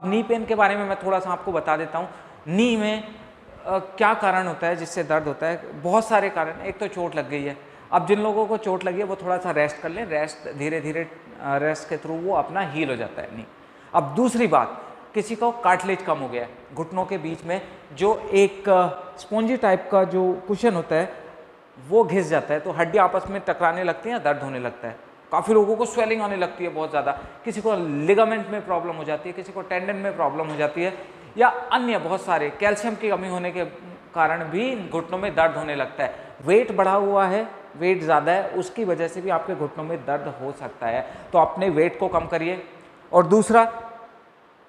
अब knee pain के बारे में मैं थोड़ा सा आपको बता देता हूँ। नी में क्या कारण होता है जिससे दर्द होता है? बहुत सारे कारण। एक तो चोट लग गई है। अब जिन लोगों को चोट लगी है वो थोड़ा सा रेस्ट कर लें, रेस्ट धीरे धीरे रेस्ट के थ्रू वो अपना हील हो जाता है नी। अब दूसरी बात, किसी को कार्टिलेज कम हो गया है घुटनों के बीच में, जो एक स्पॉन्जी टाइप का जो कुशन होता है वो घिस जाता है, तो हड्डी आपस में टकराने लगती है, दर्द होने लगता है। काफ़ी लोगों को स्वेलिंग आने लगती है बहुत ज़्यादा, किसी को लिगामेंट में प्रॉब्लम हो जाती है, किसी को टेंडन में प्रॉब्लम हो जाती है, या अन्य बहुत सारे कैल्शियम की कमी होने के कारण भी घुटनों में दर्द होने लगता है। वेट बढ़ा हुआ है, वेट ज़्यादा है, उसकी वजह से भी आपके घुटनों में दर्द हो सकता है। तो अपने वेट को कम करिए। और दूसरा,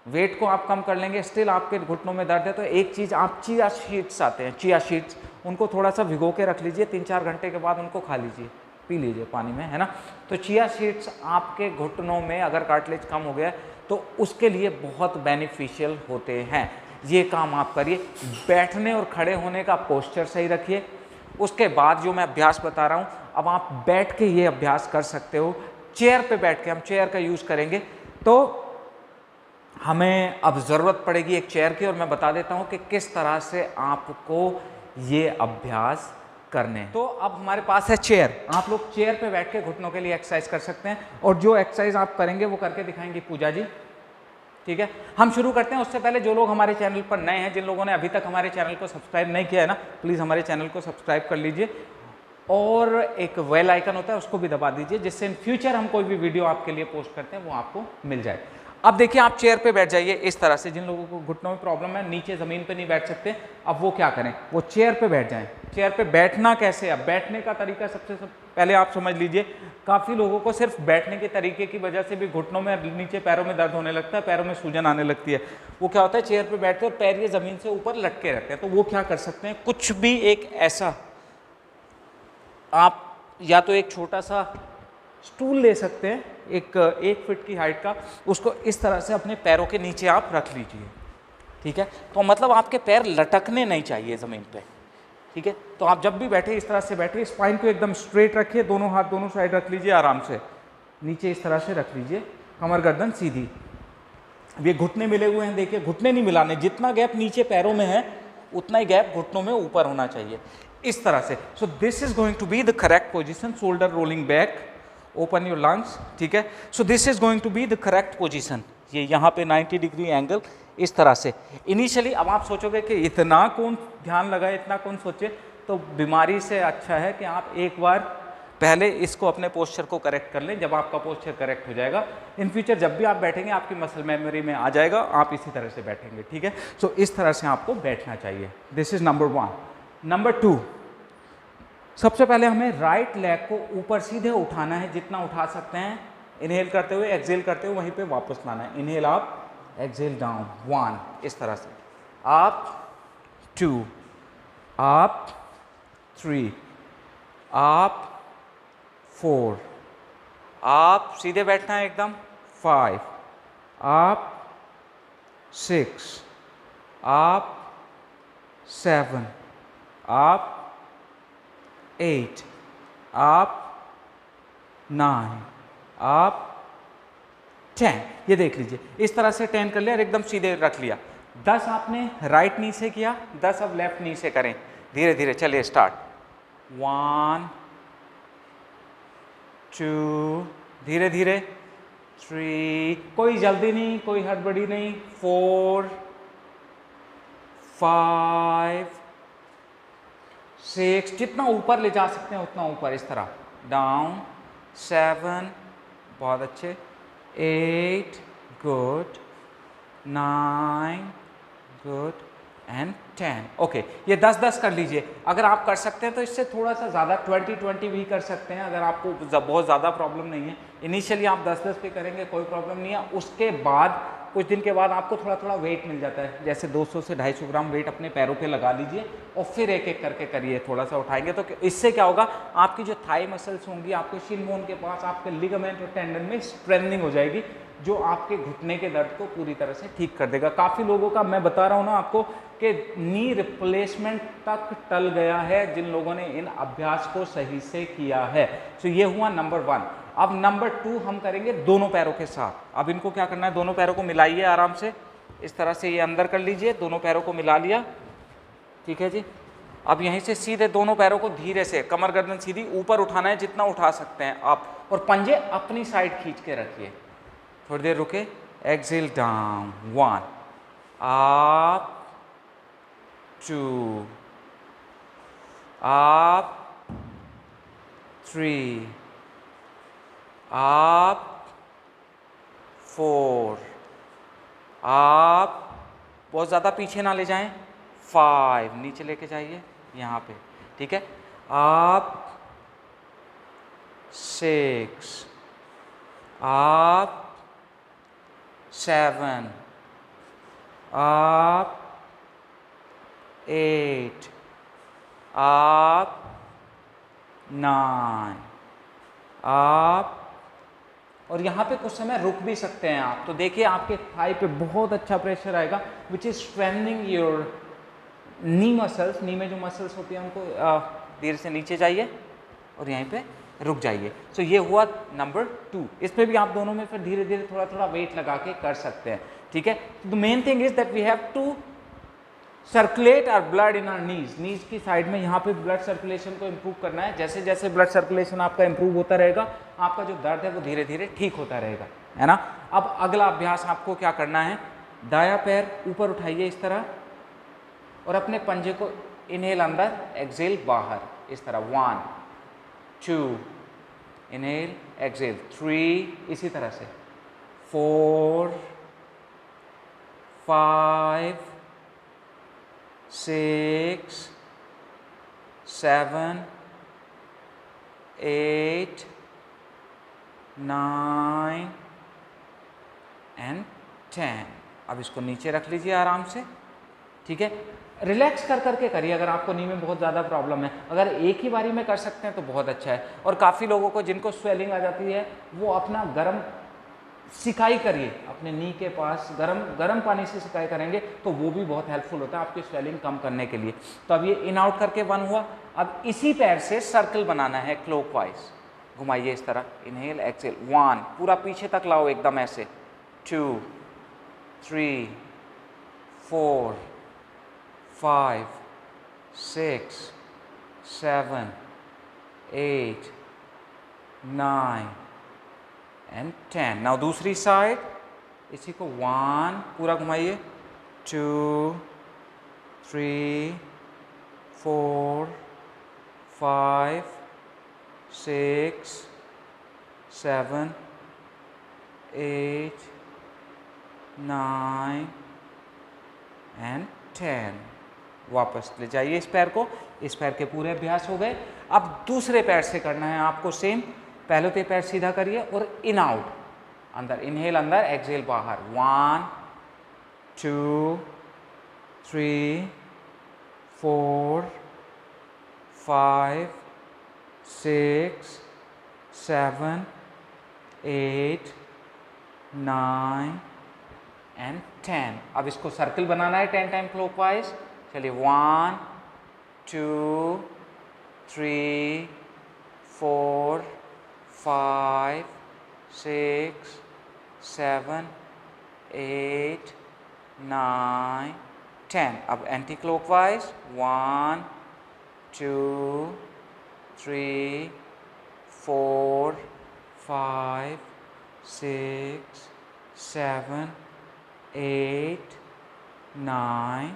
वेट को आप कम कर लेंगे, स्टिल आपके घुटनों में दर्द है, तो एक चीज़, आप चिया सीड्स आते हैं, चिया सीड्स, उनको थोड़ा सा भिगो के रख लीजिए, 3-4 घंटे के बाद उनको खा लीजिए, पी लीजिए पानी में, है ना। तो चिया सीड्स आपके घुटनों में अगर कार्टिलेज कम हो गया तो उसके लिए बहुत बेनिफिशियल होते हैं। ये काम आप करिए। बैठने और खड़े होने का पोस्चर सही रखिए। उसके बाद जो मैं अभ्यास बता रहा हूँ, अब आप बैठ के ये अभ्यास कर सकते हो। चेयर पे बैठ के, हम चेयर का यूज़ करेंगे, तो हमें अब ज़रूरत पड़ेगी एक चेयर की, और मैं बता देता हूँ कि किस तरह से आपको ये अभ्यास करने। तो अब हमारे पास है चेयर। आप लोग चेयर पे बैठ के घुटनों के लिए एक्सरसाइज कर सकते हैं, और जो एक्सरसाइज आप करेंगे वो करके दिखाएंगी पूजा जी, ठीक है। हम शुरू करते हैं। उससे पहले जो लोग हमारे चैनल पर नए हैं, जिन लोगों ने अभी तक हमारे चैनल को सब्सक्राइब नहीं किया है ना, प्लीज़ हमारे चैनल को सब्सक्राइब कर लीजिए, और एक बेल आइकन होता है उसको भी दबा दीजिए, जिससे इन फ्यूचर हम कोई भी वीडियो आपके लिए पोस्ट करते हैं वो आपको मिल जाए। अब देखिए, आप चेयर पे बैठ जाइए इस तरह से। जिन लोगों को घुटनों में प्रॉब्लम है, नीचे ज़मीन पे नहीं बैठ सकते, अब वो क्या करें, वो चेयर पे बैठ जाएं। चेयर पे बैठना कैसे? अब बैठने का तरीका सबसे पहले आप समझ लीजिए। काफ़ी लोगों को सिर्फ बैठने के तरीके की वजह से भी घुटनों में, नीचे पैरों में दर्द होने लगता है, पैरों में सूजन आने लगती है। वो क्या होता है, चेयर पर बैठते हैं और पैर ये ज़मीन से ऊपर लटके रहते हैं। तो वो क्या कर सकते हैं, कुछ भी एक ऐसा, आप या तो एक छोटा सा स्टूल ले सकते हैं, एक फीट की हाइट का, उसको इस तरह से अपने पैरों के नीचे आप रख लीजिए, ठीक है। तो मतलब आपके पैर लटकने नहीं चाहिए ज़मीन पे, ठीक है। तो आप जब भी बैठे इस तरह से बैठिए, स्पाइन को एकदम स्ट्रेट रखिए, दोनों हाथ दोनों साइड रख लीजिए, आराम से नीचे इस तरह से रख लीजिए, कमर गर्दन सीधी। अब ये घुटने मिले हुए हैं, देखिए घुटने नहीं मिलाने, जितना गैप नीचे पैरों में है उतना ही गैप घुटनों में ऊपर होना चाहिए, इस तरह से। So this is going to be the correct position, shoulder rolling back, open your lungs, ठीक है। So this is going to be the correct position. ये यहाँ पे 90 डिग्री एंगल इस तरह से। इनिशियली अब आप सोचोगे कि इतना कौन ध्यान लगाए, इतना कौन सोचे, तो बीमारी से अच्छा है कि आप एक बार पहले इसको, अपने पोस्चर को करेक्ट कर लें। जब आपका पोस्चर करेक्ट हो जाएगा, इन फ्यूचर जब भी आप बैठेंगे आपकी मसल मेमोरी में आ जाएगा, आप इसी तरह से बैठेंगे, ठीक है। सो इस तरह से आपको बैठना चाहिए। This is number 1। नंबर 2, सबसे पहले हमें राइट लेग को ऊपर सीधे उठाना है, जितना उठा सकते हैं। इनहेल करते हुए, एक्सहेल करते हुए वहीं पे वापस लाना है। इनहेल अप, एक्सहेल डाउन, 1, इस तरह से, अप 2, अप 3, अप 4, आप सीधे बैठना है एकदम, 5, अप 6, अप 7, अप 8, आप 9, आप 10। ये देख लीजिए, इस तरह से 10 कर लिया और एकदम सीधे रख लिया। 10 आपने राइट नी से किया, 10 अब लेफ्ट नी से करें। धीरे धीरे चलिए, स्टार्ट, 1, 2, धीरे धीरे, 3, कोई जल्दी नहीं, कोई हड़बड़ी नहीं, 4, 5, 6, जितना ऊपर ले जा सकते हैं उतना ऊपर, इस तरह, डाउन, 7, बहुत अच्छे, 8, गुड, 9, गुड, एंड 10। ओके, ये 10-10 कर लीजिए। अगर आप कर सकते हैं तो इससे थोड़ा सा ज़्यादा 20-20 भी कर सकते हैं, अगर आपको बहुत ज़्यादा प्रॉब्लम नहीं है। इनिशियली आप 10-10 पे करेंगे, कोई प्रॉब्लम नहीं है। उसके बाद कुछ दिन के बाद आपको थोड़ा थोड़ा वेट मिल जाता है, जैसे 200 से 250 ग्राम वेट अपने पैरों पे लगा लीजिए और फिर एक एक करके करिए, थोड़ा सा उठाएंगे तो इससे क्या होगा, आपकी जो थाई मसल्स होंगी, आपके शिन बोन के पास, आपके लिगामेंट और टेंडन में स्ट्रेंथनिंग हो जाएगी, जो आपके घुटने के दर्द को पूरी तरह से ठीक कर देगा। काफ़ी लोगों का मैं बता रहा हूँ ना आपको कि नी रिप्लेसमेंट तक टल गया है जिन लोगों ने इन अभ्यास को सही से किया है। तो ये हुआ नंबर 1। अब नंबर 2 हम करेंगे दोनों पैरों के साथ। अब इनको क्या करना है, दोनों पैरों को मिलाइए आराम से, इस तरह से ये अंदर कर लीजिए, दोनों पैरों को मिला लिया, ठीक है जी। अब यहीं से सीधे दोनों पैरों को धीरे से, कमर गर्दन सीधी ऊपर उठाना है, जितना उठा सकते हैं आप, और पंजे अपनी साइड खींच के रखिए। थोड़ी देर रुके, exhale down, 1 up, 2 up, 3 up, 4 up, बहुत ज़्यादा पीछे ना ले जाएं, 5 नीचे लेके जाइए यहाँ पे, ठीक है, up, 6 up, 7 up, 8 up, 9 up, और यहाँ पे कुछ समय रुक भी सकते हैं आप। तो देखिए आपके थाई पे बहुत अच्छा प्रेशर आएगा, which is strengthening your knee muscles. Knee में जो मसल्स होती हैं उनको धीरे से नीचे जाइए और यहीं पे रुक जाइए। सो ये हुआ नंबर 2। इसमें भी आप दोनों में फिर धीरे धीरे थोड़ा थोड़ा वेट लगा के कर सकते हैं, ठीक है। The main thing is that we have to circulate our blood in our knees. Knees की साइड में यहाँ पे ब्लड सर्कुलेशन को इम्प्रूव करना है। जैसे जैसे ब्लड सर्कुलेशन आपका इम्प्रूव होता रहेगा, आपका जो दर्द है वो धीरे धीरे ठीक होता रहेगा, है ना। अब अगला अभ्यास आपको क्या करना है, दायां पैर ऊपर उठाइए इस तरह, और अपने पंजे को इनहेल अंदर, एक्सेल बाहर, इस तरह 1 2 इनहेल, एक्सेल 3, इसी तरह से 4 5 6 7 8 9 एंड 10। अब इसको नीचे रख लीजिए आराम से, ठीक है। रिलैक्स कर करके करिए। अगर आपको नी में बहुत ज़्यादा प्रॉब्लम है, अगर एक ही बारी में कर सकते हैं तो बहुत अच्छा है। और काफ़ी लोगों को जिनको स्वेलिंग आ जाती है, वो अपना गर्म सिकाई करिए, अपने नी के पास गर्म पानी से सिकाई करेंगे तो वो भी बहुत हेल्पफुल होता है आपकी स्वेलिंग कम करने के लिए। तो अब ये इन आउट करके 1 हुआ। अब इसी पैर से सर्कल बनाना है क्लॉकवाइज, घुमाइए इस तरह, इनहेल एक्सेल 1, पूरा पीछे तक लाओ एकदम ऐसे, 2 3 4 5 6 7 8 9 एंड 10। नाउ दूसरी साइड, इसी को 1 पूरा घुमाइए, 2 3 4 5 6 7 8 9 एंड 10। वापस ले जाइए इस पैर को। इस पैर के पूरे अभ्यास हो गए। अब दूसरे पैर से करना है आपको सेम। पहले तो पैर सीधा करिए और इन आउट, अंदर इनहेल अंदर, एक्सेल बाहर, 1 2 3 4 5 6 7 8 9 एंड 10। अब इसको सर्कल बनाना है 10 टाइम क्लॉकवाइज। चलिए 1 2 3 4 5 6 7 8 9 10। अब एंटी क्लॉकवाइज 1 2 3 4 5 6 7 8 9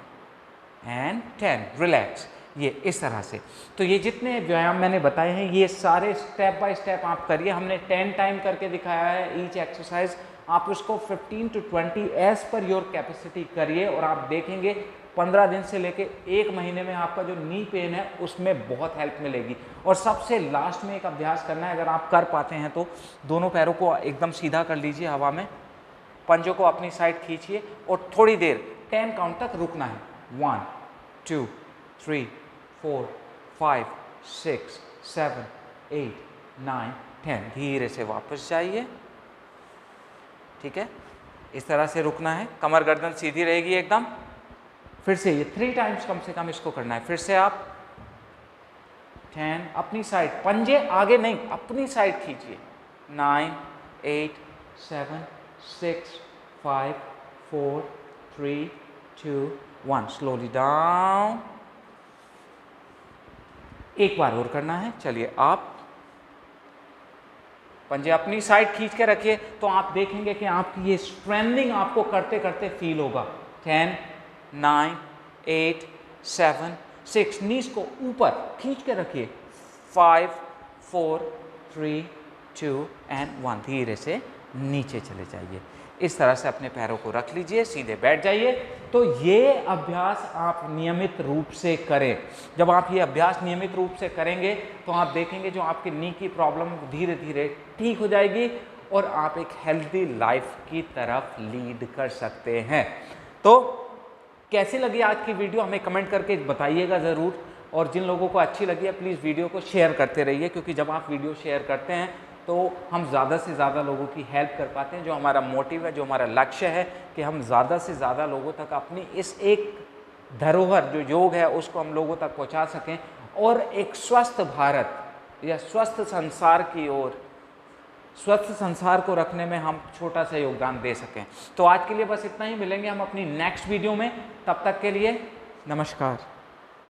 एंड 10। रिलैक्स, ये इस तरह से। तो ये जितने व्यायाम मैंने बताए हैं, ये सारे स्टेप बाय स्टेप आप करिए। हमने 10 टाइम करके दिखाया है ईच एक्सरसाइज। आप उसको 15 to 20 as per your capacity करिए, और आप देखेंगे 15 दिन से लेके 1 महीने में आपका जो नी पेन है उसमें बहुत हेल्प मिलेगी। और सबसे लास्ट में एक अभ्यास करना है, अगर आप कर पाते हैं तो दोनों पैरों को एकदम सीधा कर लीजिए हवा में, पंजों को अपनी साइड खींचिए और थोड़ी देर 10 काउंट तक रुकना है। 1 2 3 4 5 6 7 8 9 10। धीरे से वापस जाइए, ठीक है। इस तरह से रुकना है, कमर गर्दन सीधी रहेगी एकदम। फिर से ये 3 टाइम्स कम से कम इसको करना है। फिर से आप 10, अपनी साइड, पंजे आगे नहीं, अपनी साइड खींचिए। 9 8 7 6 5 4 3, 2, 1, slowly down. एक बार और करना है, चलिए आप पंजे अपनी साइड खींच के रखिए, तो आप देखेंगे कि आपकी ये स्ट्रेंथनिंग आपको करते करते फील होगा। 10, 9, 8, 7, 6, नीज को ऊपर खींच के रखिए। 5, 4, 3, 2 एंड 1, धीरे से नीचे चले जाइए। इस तरह से अपने पैरों को रख लीजिए, सीधे बैठ जाइए। तो ये अभ्यास आप नियमित रूप से करें। जब आप ये अभ्यास नियमित रूप से करेंगे तो आप देखेंगे जो आपकी नी की प्रॉब्लम धीरे धीरे ठीक हो जाएगी और आप एक हेल्दी लाइफ की तरफ लीड कर सकते हैं। तो कैसी लगी आज की वीडियो हमें कमेंट करके बताइएगा ज़रूर, और जिन लोगों को अच्छी लगी है प्लीज़ वीडियो को शेयर करते रहिए, क्योंकि जब आप वीडियो शेयर करते हैं तो हम ज़्यादा से ज़्यादा लोगों की हेल्प कर पाते हैं। जो हमारा मोटिव है, जो हमारा लक्ष्य है कि हम ज़्यादा से ज़्यादा लोगों तक अपनी इस एक धरोहर जो योग है उसको हम लोगों तक पहुंचा सकें, और एक स्वस्थ भारत या स्वस्थ संसार की ओर, स्वस्थ संसार को रखने में हम छोटा सा योगदान दे सकें। तो आज के लिए बस इतना ही, मिलेंगे हम अपनी नेक्स्ट वीडियो में। तब तक के लिए नमस्कार।